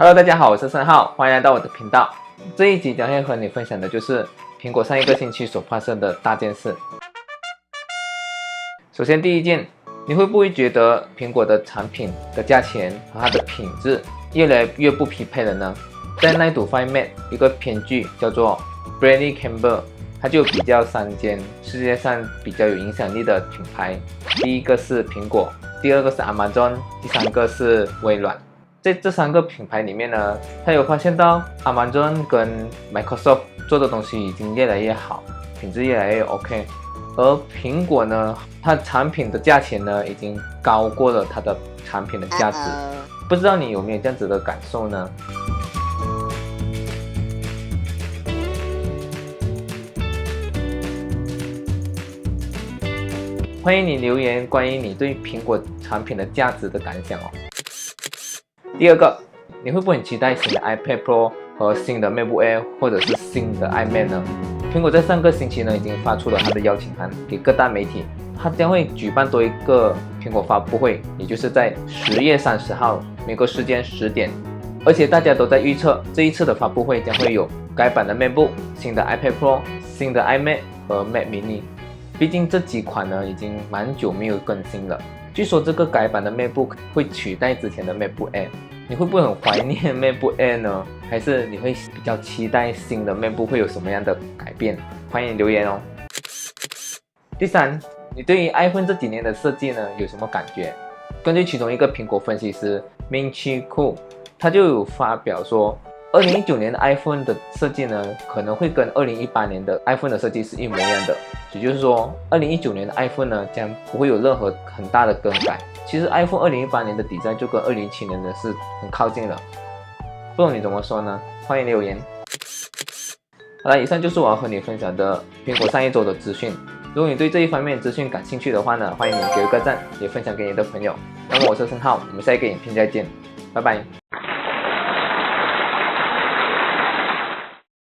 Hello，大家好，我是申浩，欢迎来到我的频道。这一集将会和你分享的就是苹果上一个星期所发生的大件事。首先，第一件，你会不会觉得苹果的产品的价钱和它的品质越来越不匹配了呢？在耐读 Find Mate 一个编剧叫做 Bradley Campbell， 他就比较3间世界上比较有影响力的品牌，第一个是苹果，第二个是 Amazon， 第三个是微软。在这3个品牌里面呢，他有发现到 Amazon 跟 Microsoft 做的东西已经越来越好，品质越来越 OK， 而苹果呢，它产品的价钱呢已经高过了它的产品的价值。不知道你有没有这样子的感受呢？欢迎你留言关于你对苹果产品的价值的感想哦。第二个，你会不会很期待新的 iPad Pro 和新的 MacBook Air 或者是新的 iMac 呢？苹果在上个星期呢已经发出了它的邀请函给各大媒体，它将会举办多一个苹果发布会，也就是在10月30号美国时间10点，而且大家都在预测这一次的发布会将会有改版的 MacBook、新的 iPad Pro、新的 iMac 和 Mac Mini。毕竟这几款呢已经蛮久没有更新了。据说这个改版的 MacBook 会取代之前的 MacBook Air， 你会不会很怀念 MacBook Air 呢？还是你会比较期待新的 MacBook 会有什么样的改变？欢迎留言哦。第三，你对于 iPhone 这几年的设计呢有什么感觉？根据其中一个苹果分析师 Ming-Chi Kuo， 他就有发表说，2019年的 iPhone 的设计呢，可能会跟2018年的 iPhone 的设计是一模一样的，也就是说，2019年的 iPhone 呢，将不会有任何很大的更改。其实 iPhone 2018年的底材就跟2017年的是很靠近了，不懂你怎么说呢？欢迎留言。好了，以上就是我要和你分享的苹果上一周的资讯。如果你对这一方面的资讯感兴趣的话呢，欢迎你给我个赞，也分享给你的朋友。那么我是申浩，我们下一个影片再见，拜拜。